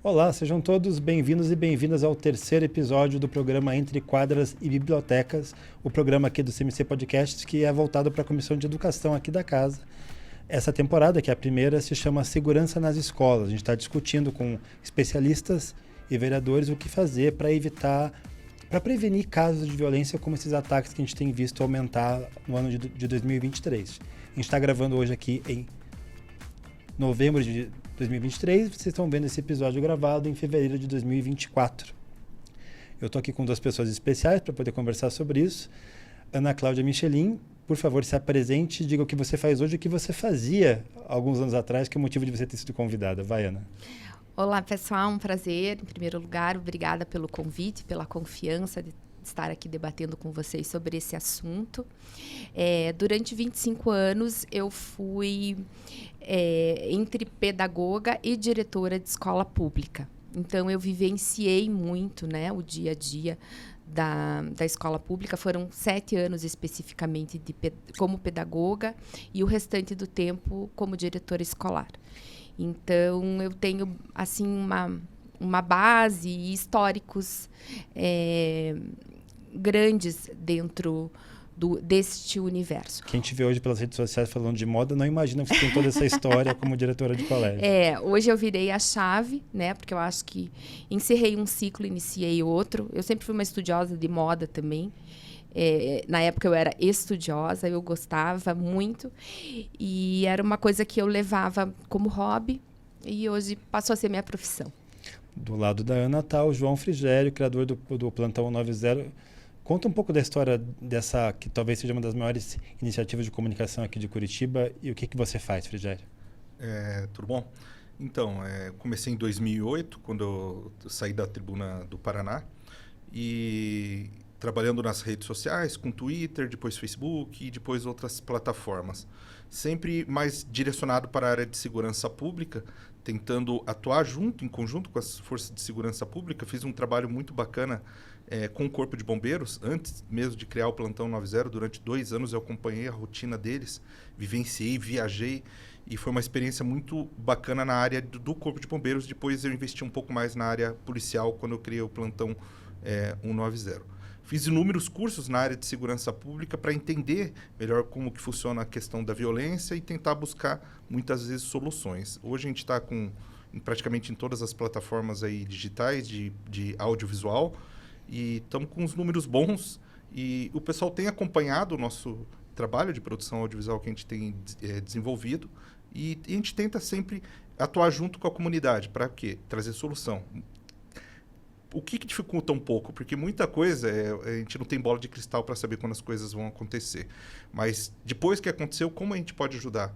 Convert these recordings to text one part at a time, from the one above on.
Olá, sejam todos bem-vindos e bem-vindas ao terceiro episódio do programa Entre Quadras e Bibliotecas, o programa aqui do CMC Podcasts, que é voltado para a Comissão de Educação aqui da casa. Essa temporada, que é a primeira, se chama Segurança nas Escolas. A gente está discutindo com especialistas e vereadores o que fazer para evitar, para prevenir casos de violência como esses ataques que a gente tem visto aumentar no ano de 2023. A gente está gravando hoje aqui em novembro de 2023, vocês estão vendo esse episódio gravado em fevereiro de 2024. Eu estou aqui com duas pessoas especiais para poder conversar sobre isso. Ana Cláudia Michelin, por favor, se apresente, diga o que você faz hoje e o que você fazia alguns anos atrás, que é o motivo de você ter sido convidada. Vai, Ana. Olá, pessoal, um prazer. Em primeiro lugar, obrigada pelo convite, pela confiança de estar aqui debatendo com vocês sobre esse assunto. Durante 25 anos, eu fui entre pedagoga e diretora de escola pública. Então, eu vivenciei muito, né, o dia a dia da escola pública. Foram 7 anos especificamente como pedagoga e o restante do tempo como diretora escolar. Então, eu tenho assim uma base e históricos grandes dentro deste universo. Quem te vê hoje pelas redes sociais falando de moda, não imagina que você tem toda essa história como diretora de colégio. Hoje eu virei a chave, né? Porque eu acho que encerrei um ciclo, iniciei outro. Eu sempre fui uma estudiosa de moda também. Na época eu era estudiosa, eu gostava muito. E era uma coisa que eu levava como hobby e hoje passou a ser minha profissão. Do lado da Ana está o João Frigério, criador do Plantão 90. Conta um pouco da história dessa, que talvez seja uma das maiores iniciativas de comunicação aqui de Curitiba, e o que você faz, Frigério? Tudo bom? Então, comecei em 2008, quando eu saí da Tribuna do Paraná, e trabalhando nas redes sociais, com Twitter, depois Facebook e depois outras plataformas. Sempre mais direcionado para a área de segurança pública, tentando atuar em conjunto com as forças de segurança pública. Fiz um trabalho muito bacana com o Corpo de Bombeiros, antes mesmo de criar o Plantão 90, durante 2 anos eu acompanhei a rotina deles, vivenciei, viajei, e foi uma experiência muito bacana na área do Corpo de Bombeiros. Depois eu investi um pouco mais na área policial, quando eu criei o Plantão 190. Fiz inúmeros cursos na área de segurança pública para entender melhor como que funciona a questão da violência e tentar buscar, muitas vezes, soluções. Hoje a gente está praticamente em todas as plataformas aí digitais de audiovisual, e estamos com uns números bons, e o pessoal tem acompanhado o nosso trabalho de produção audiovisual que a gente tem desenvolvido, e a gente tenta sempre atuar junto com a comunidade. Para quê? Trazer solução. O que dificulta um pouco? Porque muita coisa, a gente não tem bola de cristal para saber quando as coisas vão acontecer. Mas depois que aconteceu, como a gente pode ajudar?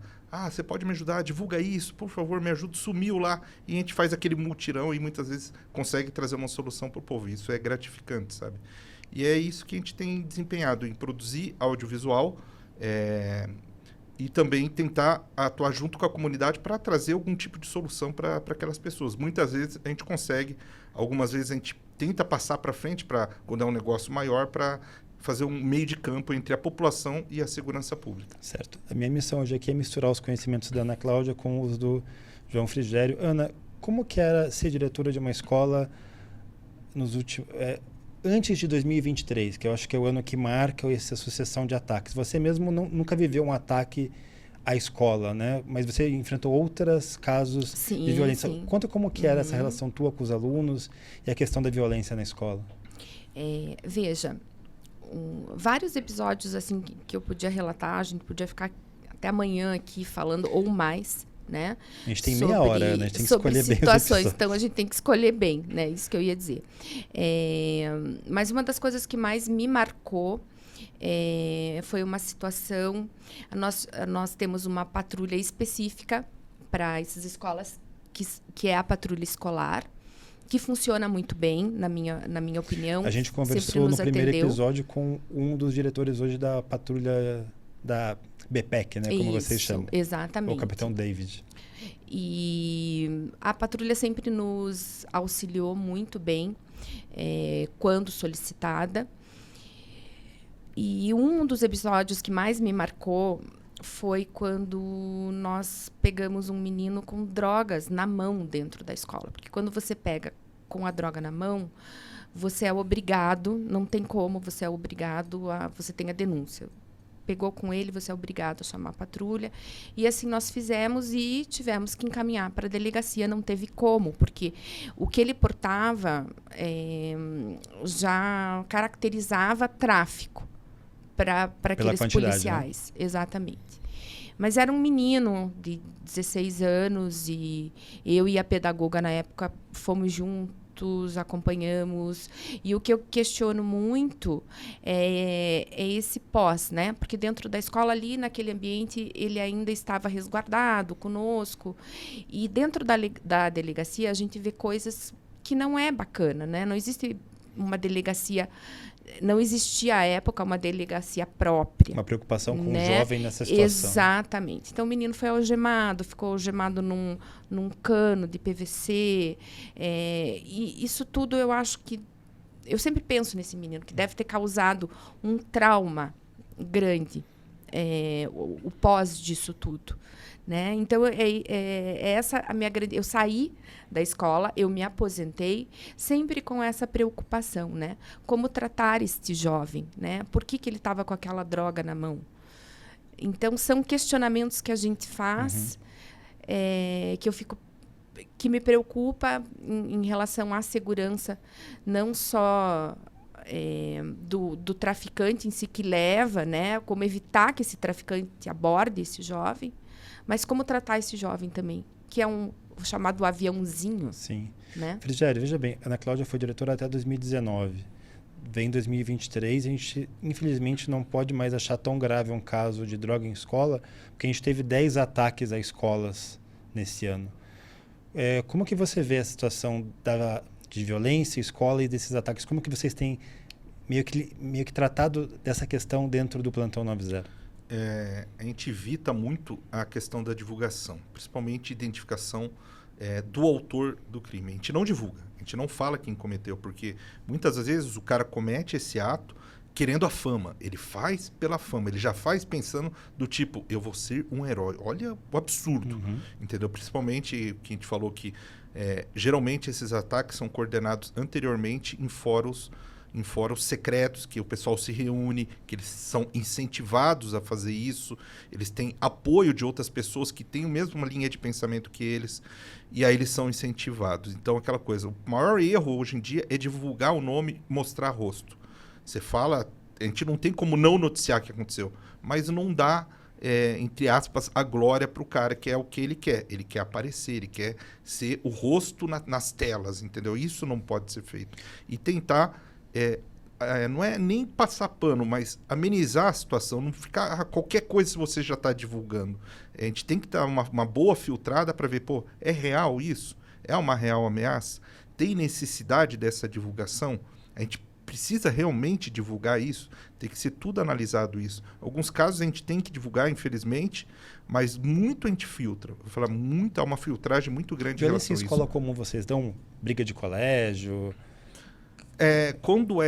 Você pode me ajudar? Divulga isso, por favor, me ajuda. Sumiu lá, e a gente faz aquele mutirão e muitas vezes consegue trazer uma solução para o povo. Isso é gratificante, sabe? E é isso que a gente tem desempenhado, em produzir audiovisual e também tentar atuar junto com a comunidade para trazer algum tipo de solução para aquelas pessoas. Muitas vezes a gente consegue, algumas vezes a gente tenta passar para frente, quando é um negócio maior, para fazer um meio de campo entre a população e a segurança pública. Certo. A minha missão hoje aqui é misturar os conhecimentos da Ana Cláudia com os do João Frigério. Ana, como que era ser diretora de uma escola antes de 2023, que eu acho que é o ano que marca essa sucessão de ataques? Você mesmo nunca viveu um ataque à escola, né? Mas você enfrentou outros casos de violência. Sim. Conta como que era essa relação tua com os alunos e a questão da violência na escola. Veja, vários episódios assim que eu podia relatar, a gente podia ficar até amanhã aqui falando ou mais, né? A gente tem meia hora, né? A gente tem que escolher bem situações, então a gente tem que escolher bem, né? Isso que eu ia dizer. Mas uma das coisas que mais me marcou foi uma situação. Nós temos uma patrulha específica para essas escolas, que é a patrulha escolar, que funciona muito bem, na minha opinião. A gente conversou no primeiro episódio com um dos diretores hoje da patrulha da BPEC, né? Como vocês chamam. Exatamente. O capitão David. E a patrulha sempre nos auxiliou muito bem quando solicitada. E um dos episódios que mais me marcou foi quando nós pegamos um menino com drogas na mão dentro da escola. Porque quando você pega com a droga na mão, você é obrigado, não tem como, você é obrigado você tem a denúncia. Pegou com ele, você é obrigado a chamar a patrulha. E assim nós fizemos e tivemos que encaminhar para a delegacia. Não teve como, porque o que ele portava já caracterizava tráfico para aqueles policiais. Né? Exatamente. Mas era um menino de 16 anos e eu e a pedagoga, na época, fomos juntos, acompanhamos. E o que eu questiono muito é esse pós, né? Porque dentro da escola ali, naquele ambiente, ele ainda estava resguardado conosco. E dentro da delegacia, a gente vê coisas que não é bacana, né? Não existe uma delegacia... Não existia à época uma delegacia própria. Uma preocupação com né? o jovem nessa situação. Exatamente. Então, o menino foi algemado, ficou algemado num cano de PVC. E isso tudo eu acho que... Eu sempre penso nesse menino, que deve ter causado um trauma grande, o pós disso tudo. Né? Então, essa a minha grande... Eu saí da escola, eu me aposentei, sempre com essa preocupação, né? Como tratar este jovem, né? Por que ele estava com aquela droga na mão? Então, são questionamentos que a gente faz, que me preocupa em relação à segurança, não só do traficante em si que leva, né? Como evitar que esse traficante aborde esse jovem, mas como tratar esse jovem também, que é o chamado aviãozinho. Sim. Né? Frigério, veja bem, a Ana Cláudia foi diretora até 2019. Vem 2023, a gente, infelizmente, não pode mais achar tão grave um caso de droga em escola, porque a gente teve 10 ataques a escolas nesse ano. Como que você vê a situação de violência, escola e desses ataques? Como que vocês têm meio que tratado dessa questão dentro do Plantão 90? A gente evita muito a questão da divulgação, principalmente identificação do autor do crime. A gente não divulga, a gente não fala quem cometeu, porque muitas vezes o cara comete esse ato querendo a fama. Ele faz pela fama, ele já faz pensando do tipo, eu vou ser um herói. Olha o absurdo, entendeu? Principalmente que a gente falou que geralmente esses ataques são coordenados anteriormente em fóruns secretos, que o pessoal se reúne, que eles são incentivados a fazer isso, eles têm apoio de outras pessoas que têm a mesma linha de pensamento que eles, e aí eles são incentivados. Então, aquela coisa, o maior erro hoje em dia é divulgar o nome, mostrar rosto. Você fala, a gente não tem como não noticiar o que aconteceu, mas não dá, entre aspas, a glória para o cara, que é o que ele quer. Ele quer aparecer, ele quer ser o rosto nas telas, entendeu? Isso não pode ser feito. E tentar... não é nem passar pano, mas amenizar a situação, não ficar qualquer coisa se você já está divulgando. A gente tem que dar uma boa filtrada para ver, pô, é real isso? É uma real ameaça? Tem necessidade dessa divulgação? A gente precisa realmente divulgar isso? Tem que ser tudo analisado isso. Alguns casos a gente tem que divulgar, infelizmente, mas muito a gente filtra. Vou falar, há uma filtragem muito grande em relação a isso. Violência em escola comum, vocês dão briga de colégio... Quando a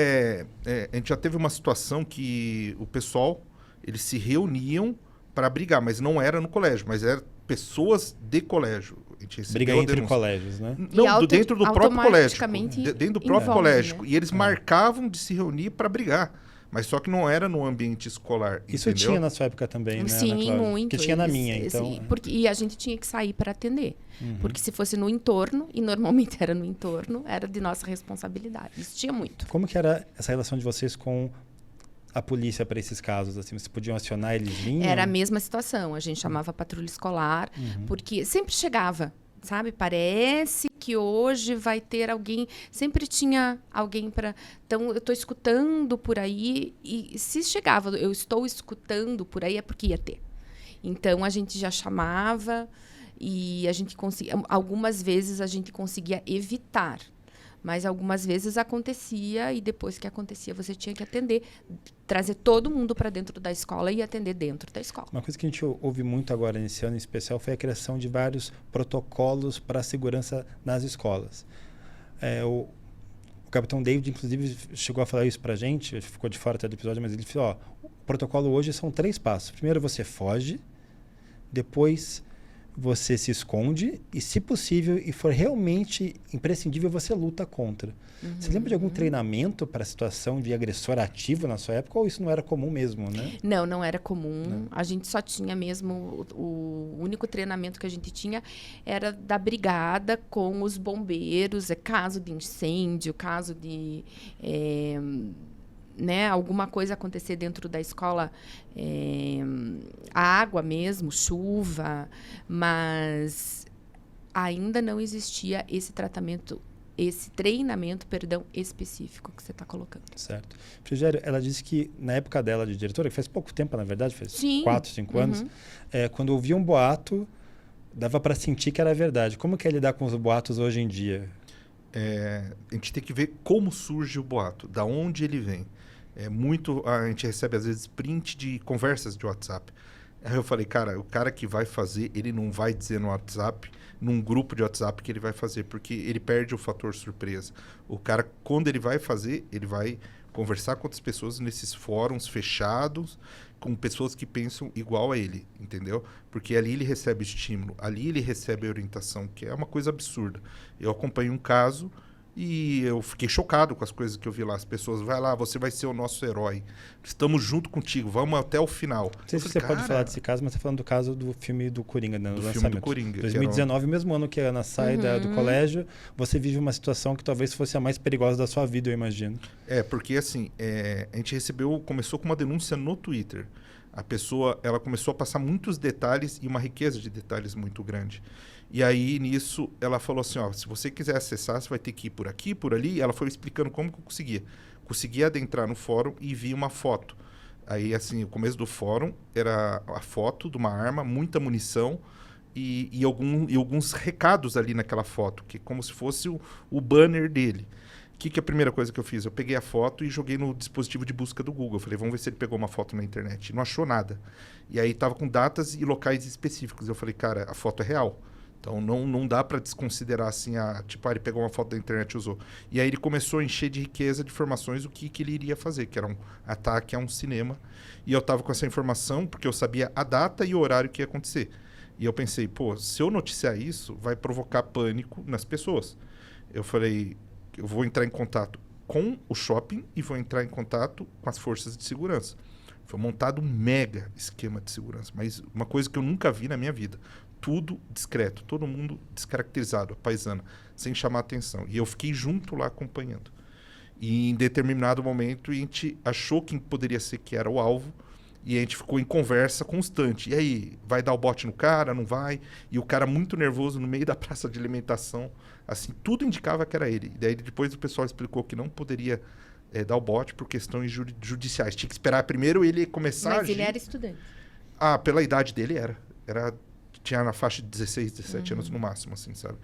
gente já teve uma situação que o pessoal, eles se reuniam para brigar, mas não era no colégio, mas eram pessoas de colégio. A gente briga entre colégios, né? Não, dentro do próprio colégio. Dentro do próprio envolve, colégio. Né? E eles marcavam de se reunir para brigar. Mas só que não era no ambiente escolar. Isso entendeu? Tinha na sua época também, né? Sim, muito. Que tinha na minha, então. Sim, e a gente tinha que sair para atender. Porque se fosse no entorno, e normalmente era no entorno, era de nossa responsabilidade. Isso tinha muito. Como que era essa relação de vocês com a polícia para esses casos? Assim, vocês podiam acionar, eles vinham? Era a mesma situação. A gente chamava a patrulha escolar, porque sempre chegava. Sabe? Parece que hoje vai ter alguém... Sempre tinha alguém para... Então, eu estou escutando por aí. E se chegava, eu estou escutando por aí, é porque ia ter. Então, a gente já chamava e a gente conseguia... Algumas vezes, a gente conseguia evitar. Mas algumas vezes acontecia e depois que acontecia, você tinha que atender. Trazer todo mundo para dentro da escola e atender dentro da escola. Uma coisa que a gente ouve muito agora nesse ano em especial foi a criação de vários protocolos para a segurança nas escolas. O Capitão David, inclusive, chegou a falar isso para a gente, ficou de fora até do episódio, mas ele falou, O protocolo hoje são 3 passos. Primeiro você foge, depois você se esconde e, se possível e for realmente imprescindível, você luta contra. Você lembra de algum treinamento para a situação de agressor ativo na sua época ou isso não era comum mesmo, né? Não era comum. Não. A gente só tinha mesmo... O único treinamento que a gente tinha era da brigada com os bombeiros, caso de incêndio, caso de... alguma coisa acontecer dentro da escola, água mesmo, chuva, mas ainda não existia esse treinamento específico que você está colocando. Certo. Frigério, ela disse que na época dela de diretora, que faz pouco tempo, na verdade, faz Sim. 4, 5 anos, quando ouvia um boato, dava para sentir que era verdade. Como que é lidar com os boatos hoje em dia? A gente tem que ver como surge o boato, da onde ele vem. A gente recebe às vezes print de conversas de WhatsApp. Aí eu falei, cara, o cara que vai fazer, ele não vai dizer no WhatsApp, num grupo de WhatsApp que ele vai fazer, porque ele perde o fator surpresa. O cara, quando ele vai fazer, ele vai conversar com outras pessoas nesses fóruns fechados, com pessoas que pensam igual a ele, entendeu? Porque ali ele recebe estímulo, ali ele recebe orientação, que é uma coisa absurda. Eu acompanhei um caso e eu fiquei chocado com as coisas que eu vi lá. As pessoas, vai lá, você vai ser o nosso herói. Estamos junto contigo, vamos até o final. Não sei se você pode falar desse caso, mas você está falando do caso do filme do Coringa, né? Do lançamento. Filme do Coringa. 2019, mesmo ano que a Ana sai do colégio, você vive uma situação que talvez fosse a mais perigosa da sua vida, eu imagino. Porque assim, a gente começou com uma denúncia no Twitter. A pessoa, ela começou a passar muitos detalhes e uma riqueza de detalhes muito grande. E aí, nisso, ela falou assim, se você quiser acessar, você vai ter que ir por aqui, por ali. E ela foi explicando como que eu conseguia. Conseguia adentrar no fórum e vi uma foto. Aí, assim, o começo do fórum era a foto de uma arma, muita munição e alguns recados ali naquela foto, que como se fosse o banner dele. O que é a primeira coisa que eu fiz? Eu peguei a foto e joguei no dispositivo de busca do Google. Falei, vamos ver se ele pegou uma foto na internet. Não achou nada. E aí tava com datas e locais específicos. Eu falei, cara, a foto é real. Então não dá para desconsiderar assim, ele pegou uma foto da internet e usou. E aí ele começou a encher de riqueza de informações o que ele iria fazer, que era um ataque a um cinema. E eu tava com essa informação porque eu sabia a data e o horário que ia acontecer. E eu pensei, se eu noticiar isso, vai provocar pânico nas pessoas. Eu falei, eu vou entrar em contato com o shopping e vou entrar em contato com as forças de segurança. Foi montado um mega esquema de segurança, mas uma coisa que eu nunca vi na minha vida. Tudo discreto, todo mundo descaracterizado, paisana, sem chamar atenção. E eu fiquei junto lá acompanhando. E em determinado momento a gente achou quem poderia ser que era o alvo e a gente ficou em conversa constante. E aí, vai dar o bote no cara, não vai? E o cara muito nervoso no meio da praça de alimentação. Assim, tudo indicava que era ele. E daí depois o pessoal explicou que não poderia dar o bote por questões judiciais. Tinha que esperar primeiro ele começar a agir. Mas ele era estudante? Pela idade dele tinha na faixa de 16, 17 anos no máximo, assim, sabe?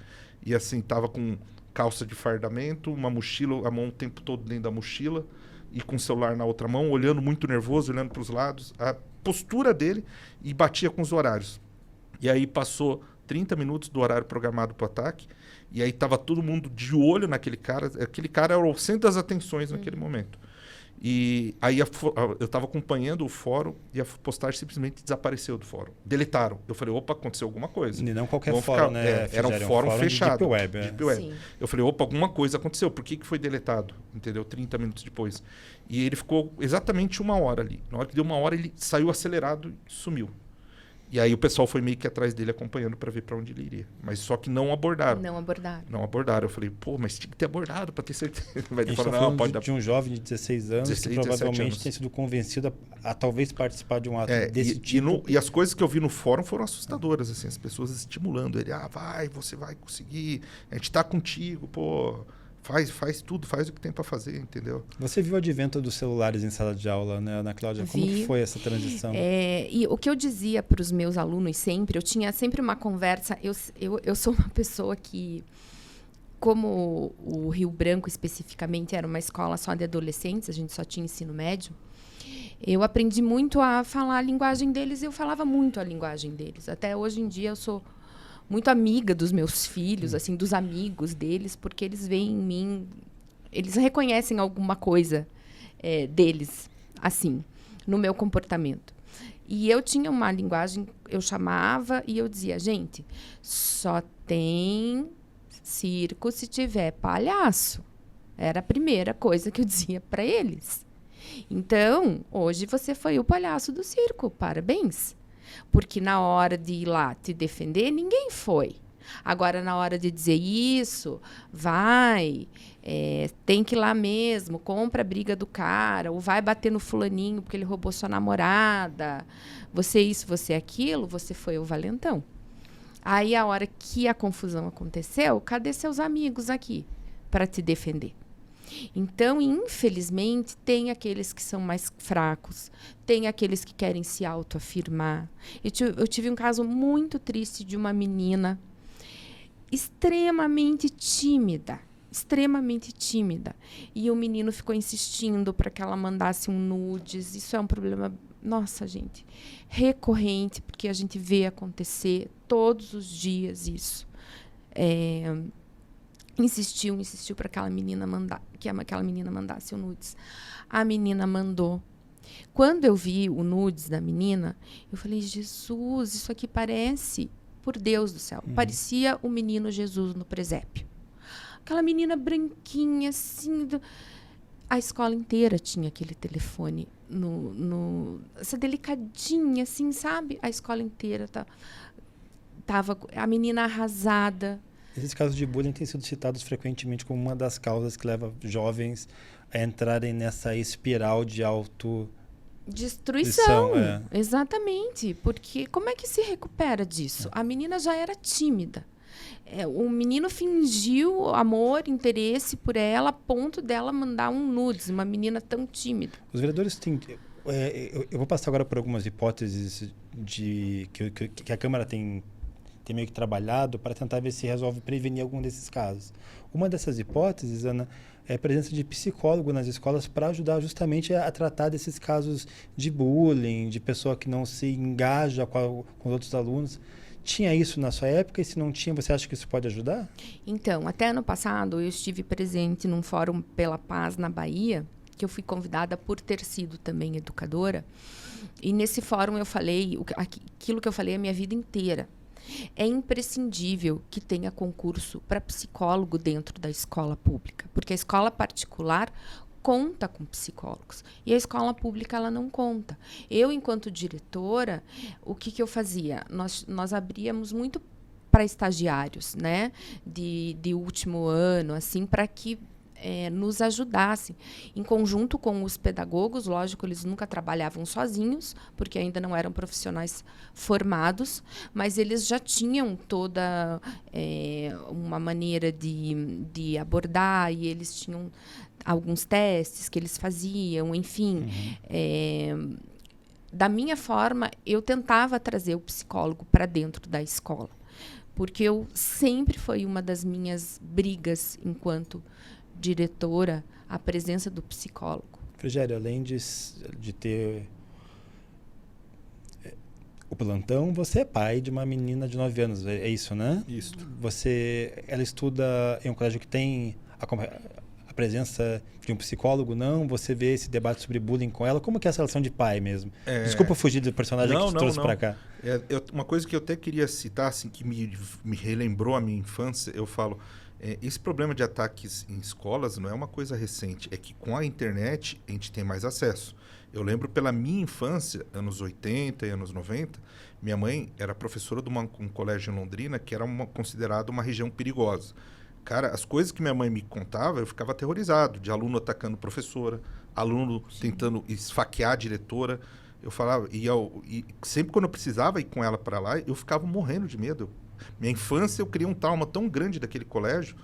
E assim, tava com calça de fardamento, uma mochila, a mão o tempo todo dentro da mochila, e com o celular na outra mão, olhando muito nervoso, olhando para os lados, a postura dele, e batia com os horários. E aí passou 30 minutos do horário programado para o ataque, e aí tava todo mundo de olho naquele cara. Aquele cara era o centro das atenções naquele momento. E aí eu estava acompanhando o fórum e a postagem simplesmente desapareceu do fórum. Deletaram. Eu falei, opa, aconteceu alguma coisa. E não qualquer fórum, né? Era um fórum fechado. Deep Web. Deep Web. Eu falei, opa, alguma coisa aconteceu. Por que foi deletado? Entendeu? 30 minutos depois. E ele ficou exatamente 1 hora ali. Na hora que deu 1 hora, ele saiu acelerado e sumiu. E aí o pessoal foi meio que atrás dele acompanhando para ver para onde ele iria. Mas só que não abordaram. Não abordaram. Eu falei, mas tinha que ter abordado para ter certeza. A gente está falando de um jovem de 16 anos que provavelmente tem sido convencido a talvez participar de um ato desse tipo. E as coisas que eu vi no fórum foram assustadoras, assim, as pessoas estimulando ele. Você vai conseguir, a gente está contigo, faz tudo, faz o que tem para fazer, entendeu? Você viu o advento dos celulares em sala de aula, né, Ana Cláudia? Como que foi essa transição? E o que eu dizia para os meus alunos sempre, eu tinha sempre uma conversa, eu sou uma pessoa que, como o Rio Branco especificamente era uma escola só de adolescentes, a gente só tinha ensino médio, eu aprendi muito a falar a linguagem deles e eu falava muito a linguagem deles. Até hoje em dia eu sou muito amiga dos meus filhos, assim, dos amigos deles, porque eles veem em mim, eles reconhecem alguma coisa deles, assim. no meu comportamento. E eu tinha uma linguagem, eu chamava e eu dizia, gente, só tem circo se tiver palhaço. Era a primeira coisa que eu dizia para eles. Então, hoje você foi o palhaço do circo, parabéns. Porque na hora de ir lá te defender, ninguém foi. Agora, na hora de dizer isso, vai, tem que ir lá mesmo, compra a briga do cara, ou vai bater no fulaninho porque ele roubou sua namorada, você isso, você aquilo, você foi o valentão. Aí, a hora que a confusão aconteceu, cadê seus amigos aqui para te defender? Então, infelizmente, tem aqueles que são mais fracos, tem aqueles que querem se autoafirmar. Eu tive um caso muito triste de uma menina extremamente tímida. E o menino ficou insistindo para que ela mandasse um nudes. Isso é um problema, nossa, gente, recorrente, porque a gente vê acontecer todos os dias isso. Insistiu para aquela menina aquela menina mandasse o nudes. A menina mandou. Quando eu vi o nudes da menina, eu falei, Jesus, isso aqui parece, por Deus do céu, parecia o menino Jesus no presépio. Aquela menina branquinha, assim, a escola inteira tinha aquele telefone, essa delicadinha, assim, sabe? A escola inteira tava a menina arrasada. Esses casos de bullying têm sido citados frequentemente como uma das causas que leva jovens a entrarem nessa espiral de destruição. Exatamente. Porque como é que se recupera disso? A menina já era tímida. O menino fingiu amor, interesse por ela, a ponto dela mandar um nudes, uma menina tão tímida. Os vereadores têm... eu vou passar agora por algumas hipóteses que a Câmara tem meio que trabalhado para tentar ver se resolve prevenir algum desses casos. Uma dessas hipóteses, Ana, é a presença de psicólogo nas escolas para ajudar justamente a tratar desses casos de bullying, de pessoa que não se engaja com os outros alunos. Tinha isso na sua época? E se não tinha, você acha que isso pode ajudar? Então, até ano passado, eu estive presente num fórum pela paz na Bahia, que eu fui convidada por ter sido também educadora. E nesse fórum eu falei, aquilo que eu falei a minha vida inteira. É imprescindível que tenha concurso para psicólogo dentro da escola pública, porque a escola particular conta com psicólogos e a escola pública ela não conta. Eu, enquanto diretora, o que eu fazia? Nós abríamos muito para estagiários, né, de último ano, assim, para que nos ajudassem. Em conjunto com os pedagogos, lógico, eles nunca trabalhavam sozinhos, porque ainda não eram profissionais formados, mas eles já tinham toda uma maneira de abordar, e eles tinham alguns testes que eles faziam, enfim. Da minha forma, eu tentava trazer o psicólogo para dentro da escola, porque eu sempre foi uma das minhas brigas enquanto diretora, a presença do psicólogo. Frigério, além de ter o plantão, você é pai de uma menina de 9 anos, é isso, né? Isso. Ela estuda em um colégio que tem a presença de um psicólogo, não? Você vê esse debate sobre bullying com ela? Como que é essa relação de pai mesmo? Desculpa fugir do personagem que te trouxe para cá. Uma coisa que eu até queria citar, assim, que me relembrou a minha infância, eu falo... esse problema de ataques em escolas não é uma coisa recente, é que com a internet a gente tem mais acesso. Eu lembro pela minha infância, anos 80 e anos 90, minha mãe era professora de um colégio em Londrina que era considerado uma região perigosa. Cara, as coisas que minha mãe me contava, eu ficava aterrorizado, de aluno atacando professora, aluno tentando esfaquear a diretora. Eu falava, e sempre quando eu precisava ir com ela para lá, eu ficava morrendo de medo. Minha infância, eu criei um trauma tão grande daquele colégio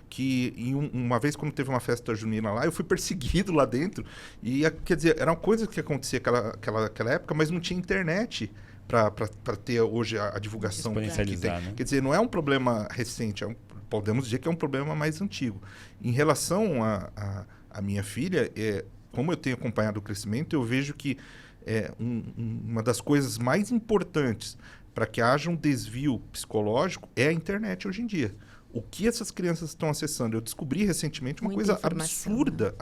que uma vez, quando teve uma festa junina lá, eu fui perseguido lá dentro. E, quer dizer, era uma coisa que acontecia naquela época, mas não tinha internet para ter hoje a divulgação que tem. Né? Quer dizer, não é um problema recente, podemos dizer que é um problema mais antigo. Em relação à minha filha, como eu tenho acompanhado o crescimento, eu vejo que uma das coisas mais importantes para que haja um desvio psicológico é a internet hoje em dia. O que essas crianças estão acessando? Eu descobri recentemente uma coisa absurda,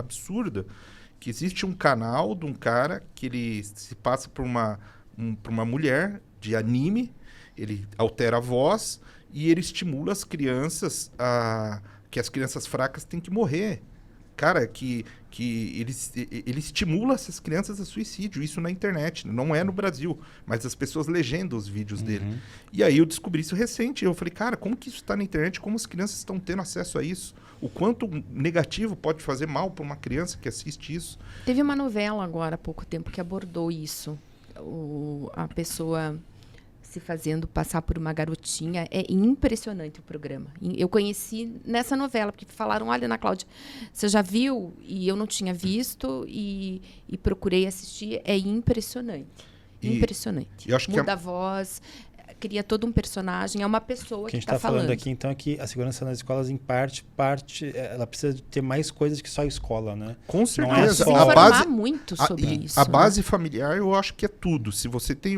que existe um canal de um cara que ele se passa por uma mulher de anime, ele altera a voz e ele estimula as crianças que as crianças fracas têm que morrer. Cara, que ele estimula essas crianças a suicídio, isso na internet, não é no Brasil, mas as pessoas legendam os vídeos dele. E aí eu descobri isso recente, eu falei, cara, como que isso está na internet, como as crianças estão tendo acesso a isso? O quanto negativo pode fazer mal para uma criança que assiste isso? Teve uma novela agora há pouco tempo que abordou isso. A pessoa se fazendo passar por uma garotinha. É impressionante o programa. Eu conheci nessa novela, porque falaram, olha, Ana Cláudia, você já viu? E eu não tinha visto e procurei assistir. É impressionante. Impressionante. Eu acho que muda a voz, cria todo um personagem, é uma pessoa que está falando aqui, então, é que a segurança nas escolas, em parte, ela precisa de ter mais coisas que só a escola, né? Com certeza. Não é se só informar muito sobre isso. A base familiar, eu acho que é tudo. Se você tem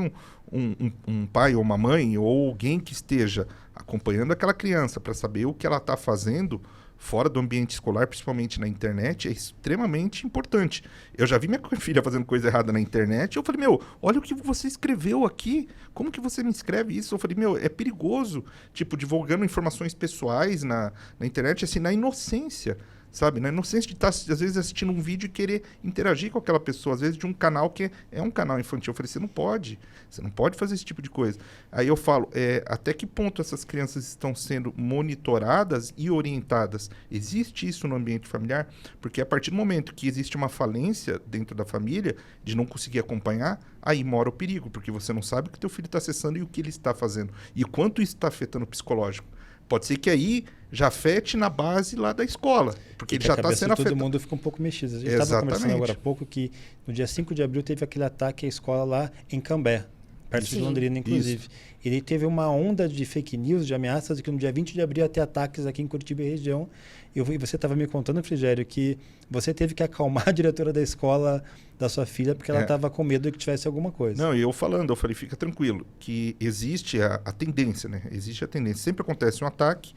um pai ou uma mãe ou alguém que esteja acompanhando aquela criança para saber o que ela está fazendo fora do ambiente escolar, principalmente na internet, é extremamente importante. Eu já vi minha filha fazendo coisa errada na internet, eu falei, olha o que você escreveu aqui, como que você me escreve isso? Eu falei, é perigoso, tipo, divulgando informações pessoais na internet, assim, na inocência, sabe? Na inocência de estar, às vezes, assistindo um vídeo e querer interagir com aquela pessoa, às vezes de um canal que é um canal infantil. Eu falei, você não pode fazer esse tipo de coisa. Aí eu falo, até que ponto essas crianças estão sendo monitoradas e orientadas? Existe isso no ambiente familiar? Porque a partir do momento que existe uma falência dentro da família, de não conseguir acompanhar, aí mora o perigo, porque você não sabe o que teu filho está acessando e o que ele está fazendo. E o quanto isso está afetando o psicológico. Pode ser que aí já afete na base lá da escola, porque ele já está sendo afetado. Todo mundo fica um pouco mexido. A gente estava conversando agora há pouco que no dia 5 de abril teve aquele ataque à escola lá em Cambé, perto de Londrina, inclusive. Ele teve uma onda de fake news, de ameaças, de que no dia 20 de abril ia ter ataques aqui em Curitiba e região. E você estava me contando, Frigério, que você teve que acalmar a diretora da escola da sua filha, porque ela estava com medo de que tivesse alguma coisa. Não, e eu falei, fica tranquilo, que existe a tendência, né? Existe a tendência. Sempre acontece um ataque,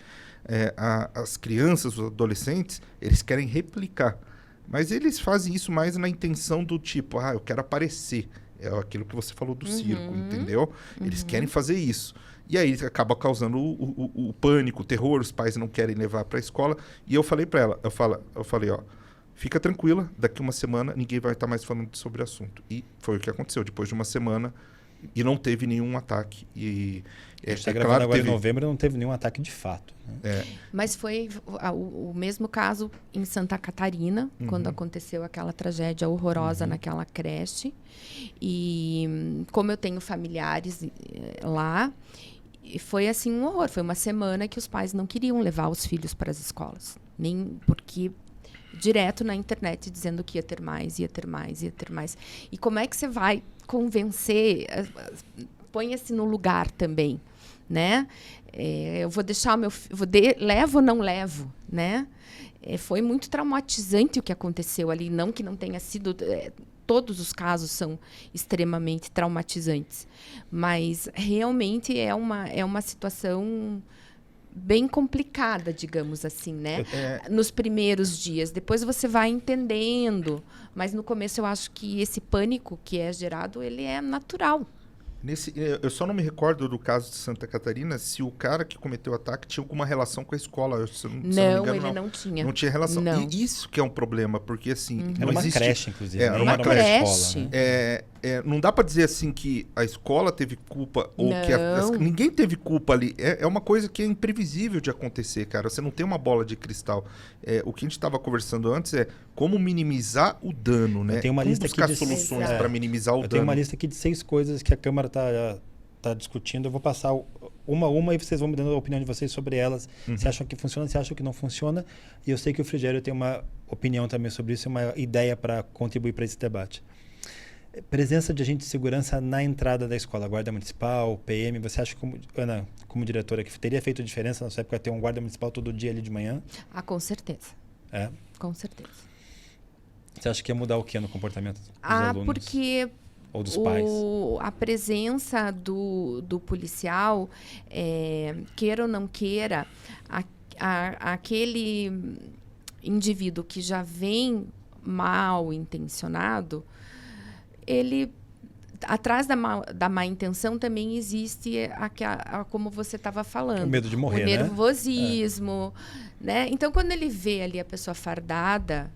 as crianças, os adolescentes, eles querem replicar. Mas eles fazem isso mais na intenção do tipo, eu quero aparecer. É aquilo que você falou do circo, entendeu? Eles querem fazer isso. E aí acaba causando o pânico, o terror, os pais não querem levar para a escola. E eu falei para ela, eu falei, fica tranquila, daqui uma semana ninguém vai estar mais falando sobre o assunto. E foi o que aconteceu, depois de uma semana, e não teve nenhum ataque. E a gente está gravando agora em novembro, não teve nenhum ataque de fato. Né? Mas foi o mesmo caso em Santa Catarina, quando aconteceu aquela tragédia horrorosa naquela creche. E como eu tenho familiares lá, foi assim um horror. Foi uma semana que os pais não queriam levar os filhos para as escolas. Nem porque direto na internet dizendo que ia ter mais. E como é que você vai convencer? Ponha-se no lugar também, né? Eu vou deixar levo ou não levo, né? Foi muito traumatizante o que aconteceu ali, não que não tenha sido... todos os casos são extremamente traumatizantes, mas realmente é uma situação bem complicada, digamos assim, né? Nos primeiros dias. Depois você vai entendendo, mas no começo eu acho que esse pânico que é gerado, ele é natural. Eu só não me recordo do caso de Santa Catarina se o cara que cometeu o ataque tinha alguma relação com a escola. Se eu não me engano, ele não tinha. Não tinha relação. Não. E isso que é um problema, porque assim... Era uma creche, inclusive. Era uma creche. Escola, né? Não dá para dizer assim que a escola teve culpa ou que ninguém teve culpa ali. É uma coisa que é imprevisível de acontecer, cara. Você não tem uma bola de cristal. O que a gente estava conversando antes é como minimizar o dano, né? Tem uma lista buscar aqui de soluções para minimizar o dano. Eu tenho uma lista aqui de 6 coisas que a Câmara está discutindo. Eu vou passar uma e vocês vão me dando a opinião de vocês sobre elas. Se acham que funciona, se acham que não funciona. E eu sei que o Frigério tem uma opinião também sobre isso, uma ideia para contribuir para esse debate. Presença de agente de segurança na entrada da escola, guarda municipal, PM, você acha, Ana, como diretora, que teria feito diferença na sua época ter um guarda municipal todo dia ali de manhã? Com certeza. Com certeza. Você acha que ia mudar o que no comportamento dos alunos? Porque ou dos pais? A presença do policial, queira ou não queira, aquele indivíduo que já vem mal intencionado, ele... Atrás da má intenção também existe como você estava falando. O medo de morrer, o nervosismo, né? Então, quando ele vê ali a pessoa fardada,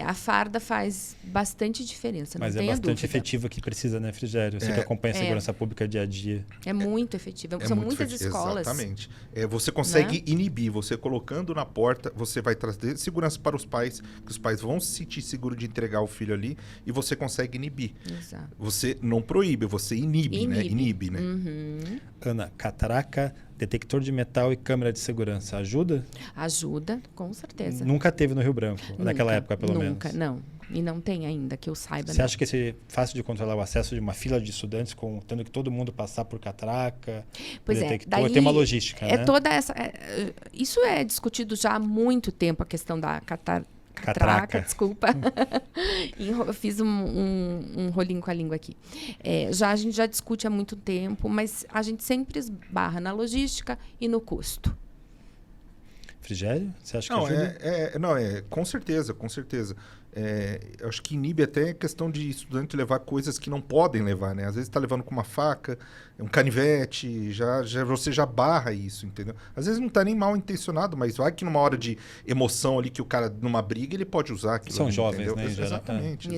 a farda faz bastante diferença, não Mas é tenha bastante dúvida. efetiva que precisa, né, Frigério? Você que acompanha a segurança pública dia a dia. É muito efetiva. São muitas escolas. Exatamente. Você consegue inibir, você colocando na porta, você vai trazer segurança para os pais, que os pais vão se sentir seguros de entregar o filho ali, e você consegue inibir. Exato. Você não proíbe, você inibe. Né? Inibe, né? Uhum. Ana, catraca, detector de metal e câmera de segurança, ajuda? Ajuda, com certeza. Nunca teve no Rio Branco, naquela época, pelo menos. Nunca, não. E não tem ainda, que eu saiba. Você acha que é fácil de controlar o acesso de uma fila de estudantes, tendo que todo mundo passar por catraca, pois detector? Daí tem uma logística, né? Toda essa... isso é discutido já há muito tempo, a questão da catraca, desculpa. Eu fiz um rolinho com a língua aqui. A gente já discute há muito tempo, mas a gente sempre esbarra na logística e no custo. Frigério, você acha que ajuda? Com certeza, com certeza. Eu acho que inibe até a questão de estudante levar coisas que não podem levar, né? Às vezes está levando com uma faca, um canivete, você já barra isso, entendeu? Às vezes não está nem mal intencionado, mas vai que numa hora de emoção ali, que o cara, numa briga, ele pode usar aquilo. São ali, jovens, entendeu? né? Exatamente.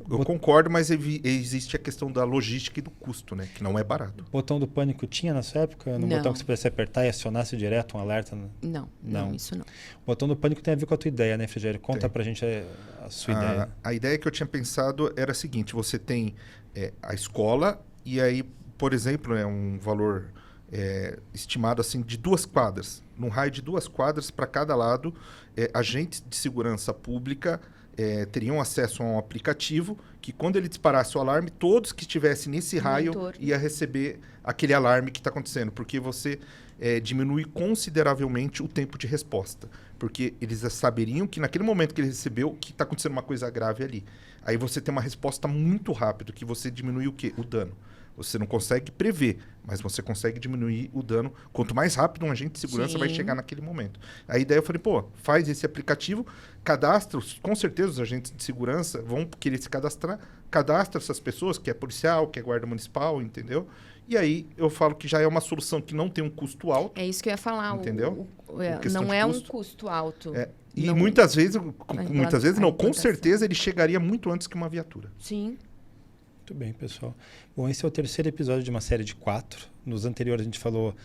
Eu O concordo, mas existe a questão da logística e do custo, né? Que não é barato. O botão do pânico tinha na sua época? No botão que você pudesse apertar e acionasse direto um alerta? Não, isso não. O botão do pânico tem a ver com a tua ideia, né, Frigério? Conta pra gente a sua ideia. A ideia que eu tinha pensado era a seguinte: você tem a escola e aí, por exemplo, um valor estimado assim de 2 quadras, num raio de 2 quadras para cada lado, agentes de segurança pública teriam acesso a um aplicativo que, quando ele disparasse o alarme, todos que estivessem nesse raio ia receber aquele alarme que está acontecendo, porque você diminui consideravelmente o tempo de resposta, porque eles saberiam que naquele momento que ele recebeu que está acontecendo uma coisa grave ali. Aí você tem uma resposta muito rápida, que você diminui o quê? O dano. Você não consegue prever, mas você consegue diminuir o dano. Quanto mais rápido um agente de segurança vai chegar naquele momento. Aí daí eu falei, faz esse aplicativo, cadastra, com certeza os agentes de segurança vão querer se cadastrar, cadastra essas pessoas, que é policial, que é guarda municipal, entendeu? E aí eu falo que já é uma solução que não tem um custo alto. É isso que eu ia falar. Entendeu? Não é um custo alto. E não, muitas vezes com certeza ele chegaria muito antes que uma viatura. Sim. Muito bem, pessoal. Bom, esse é o 3º episódio de uma série de 4. Nos anteriores a gente falou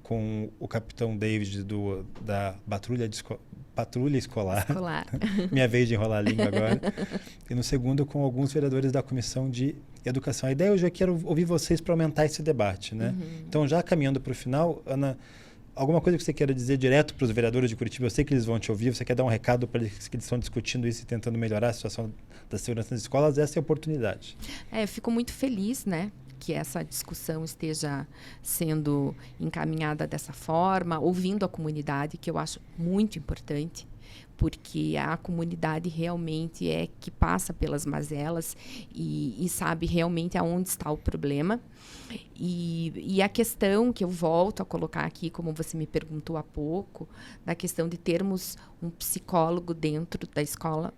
com o capitão David da patrulha escolar. Minha vez de enrolar a língua agora. E no segundo com alguns vereadores da Comissão de Educação. A ideia hoje é que quero ouvir vocês para aumentar esse debate, né? Então, já caminhando para o final, Ana, alguma coisa que você queira dizer direto para os vereadores de Curitiba? Eu sei que eles vão te ouvir. Você quer dar um recado para eles, que eles estão discutindo isso e tentando melhorar a situação da segurança nas escolas? Essa é a oportunidade. Eu fico muito feliz, né, que essa discussão esteja sendo encaminhada dessa forma, ouvindo a comunidade, que eu acho muito importante, porque a comunidade realmente é que passa pelas mazelas e sabe realmente aonde está o problema. E a questão que eu volto a colocar aqui, como você me perguntou há pouco, da questão de termos um psicólogo dentro da escola,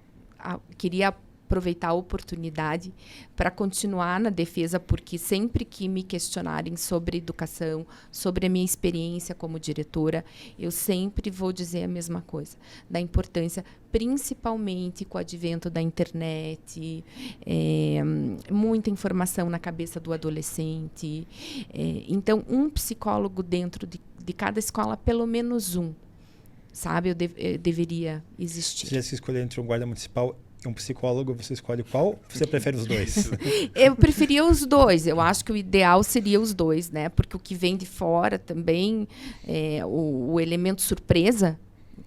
queria aproveitar a oportunidade para continuar na defesa, porque sempre que me questionarem sobre educação, sobre a minha experiência como diretora, eu sempre vou dizer a mesma coisa, da importância, principalmente com o advento da internet, muita informação na cabeça do adolescente. Então, um psicólogo dentro de cada escola, pelo menos um, sabe? Deveria existir. Se tivesse que escolher entre um guarda municipal e um psicólogo, você escolhe qual? Você prefere os dois? Eu preferia os dois. Eu acho que o ideal seria os dois, né? Porque o que vem de fora também, o elemento surpresa,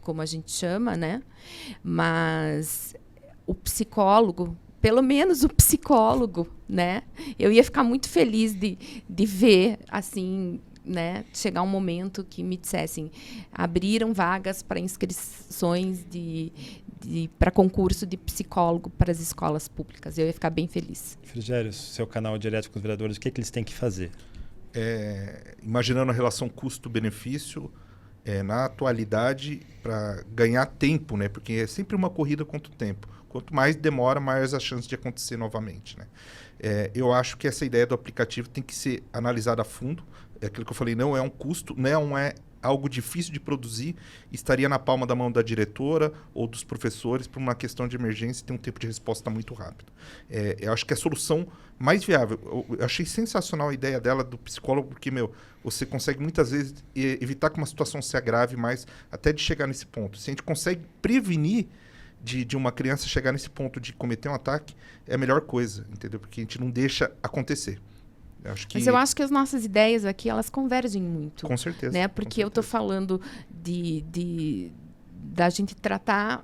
como a gente chama, né? Mas o psicólogo, pelo menos o psicólogo, né? Eu ia ficar muito feliz de ver, assim, né, chegar um momento que me dissessem, abriram vagas para inscrições para concurso de psicólogo para as escolas públicas. Eu ia ficar bem feliz. Frigério, seu canal direto com os vereadores, o que eles têm que fazer? Imaginando a relação custo-benefício, na atualidade para ganhar tempo, né? Porque é sempre uma corrida contra o tempo. Quanto mais demora, maiores as chances de acontecer novamente, né? Eu acho que essa ideia do aplicativo tem que ser analisada a fundo. É aquilo que eu falei, não é um custo, não é algo difícil de produzir, estaria na palma da mão da diretora ou dos professores para uma questão de emergência e ter um tempo de resposta muito rápido. Eu acho que é a solução mais viável. Eu achei sensacional a ideia dela do psicólogo, porque, você consegue muitas vezes evitar que uma situação se agrave mais, até de chegar nesse ponto. Se a gente consegue prevenir de uma criança chegar nesse ponto de cometer um ataque, é a melhor coisa, entendeu? Porque a gente não deixa acontecer. Mas eu acho que as nossas ideias aqui, elas convergem muito. Com certeza. Né? Porque eu estou falando da gente tratar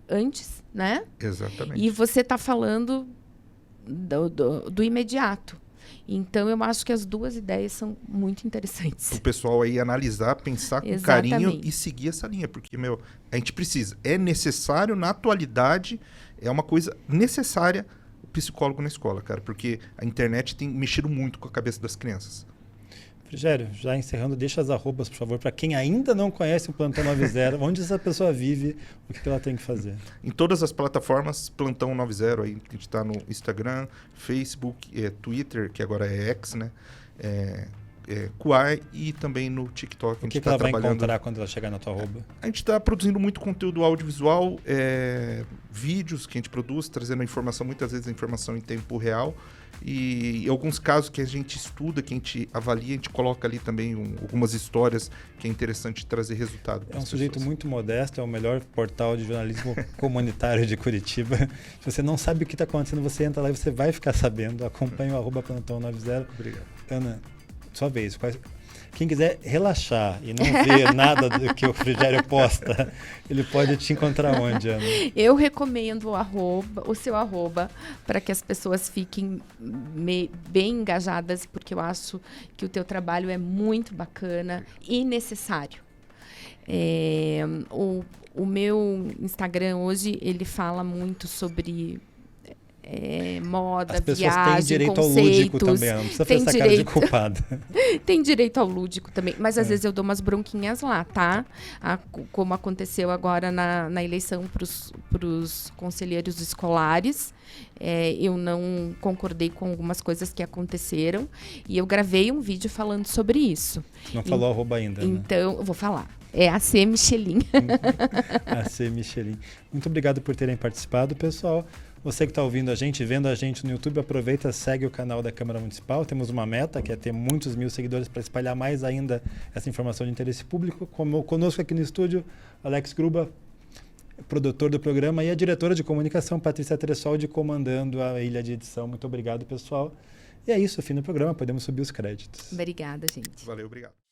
antes, né? Exatamente. E você está falando do imediato. Então, eu acho que as duas ideias são muito interessantes. O pessoal aí analisar, pensar com carinho e seguir essa linha. Porque, a gente precisa. É necessário, na atualidade, é uma coisa necessária o psicólogo na escola, cara. Porque a internet tem mexido muito com a cabeça das crianças. Frigério, já encerrando, deixa as arrobas, por favor, para quem ainda não conhece o Plantão 90, onde essa pessoa vive, o que ela tem que fazer? Em todas as plataformas, Plantão 90, aí, a gente está no Instagram, Facebook, Twitter, que agora é X, né? Kuai e também no TikTok. O que ela vai encontrar quando ela chegar na tua arroba? A gente está produzindo muito conteúdo audiovisual, vídeos que a gente produz, trazendo a informação, muitas vezes a informação em tempo real. E em alguns casos que a gente estuda, que a gente avalia, a gente coloca ali também algumas histórias que é interessante trazer resultado. É um sujeito muito modesto, é o melhor portal de jornalismo comunitário de Curitiba. Se você não sabe o que está acontecendo, você entra lá e você vai ficar sabendo. Acompanhe o @plantão90. Obrigado. Ana, sua vez. Quem quiser relaxar e não ver nada do que o Frigério posta, ele pode te encontrar onde, Ana? Eu recomendo o seu arroba, para que as pessoas fiquem bem engajadas, porque eu acho que o teu trabalho é muito bacana e necessário. O meu Instagram hoje, ele fala muito sobre moda, as pessoas viagem, têm direito conceitos, ao lúdico também, não precisa fazer essa cara de culpada. Tem direito ao lúdico também, mas às vezes eu dou umas bronquinhas lá, tá? Como aconteceu agora na eleição para os conselheiros escolares, eu não concordei com algumas coisas que aconteceram e eu gravei um vídeo falando sobre isso. Não falou arroba ainda, né? Então, eu vou falar. É AC Michelin. AC Michelin. Muito obrigado por terem participado, pessoal. Você que está ouvindo a gente, vendo a gente no YouTube, aproveita, segue o canal da Câmara Municipal. Temos uma meta, que é ter muitos 1000 seguidores para espalhar mais ainda essa informação de interesse público. Conosco aqui no estúdio, Alex Gruba, produtor do programa, e a diretora de comunicação, Patrícia Tressoldi, comandando a ilha de edição. Muito obrigado, pessoal. E é isso, fim do programa. Podemos subir os créditos. Obrigada, gente. Valeu, obrigado.